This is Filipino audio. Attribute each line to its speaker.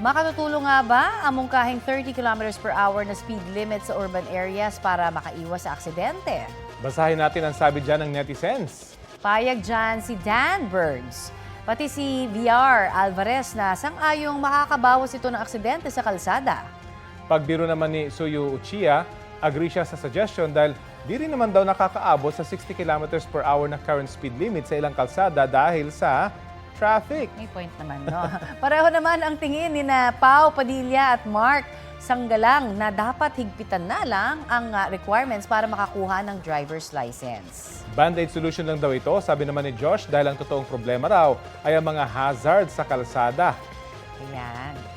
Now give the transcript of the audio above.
Speaker 1: Makatutulong nga ba ang mungkahing 30 kilometers per hour na speed limit sa urban areas para makaiwas sa aksidente?
Speaker 2: Basahin natin ang sabi dyan ng netizens.
Speaker 1: Payag dyan si Dan Burns. Pati si VR Alvarez na sang-ayong makakabawas ito ng aksidente sa kalsada.
Speaker 2: Pagbiro naman ni Suyu Uchiha, agree siya sa suggestion dahil di rin naman daw nakakaabot sa 60 kilometers per hour na current speed limit sa ilang kalsada dahil sa traffic.
Speaker 1: May point naman, no? Pareho naman ang tingin ni na Pao Padilla at Mark Sanggalang na dapat higpitan na lang ang requirements para makakuha ng driver's license.
Speaker 2: Band-aid solution lang daw ito, sabi naman ni Josh, dahil ang totoong problema raw ay ang mga hazard sa kalsada.
Speaker 1: Ayan.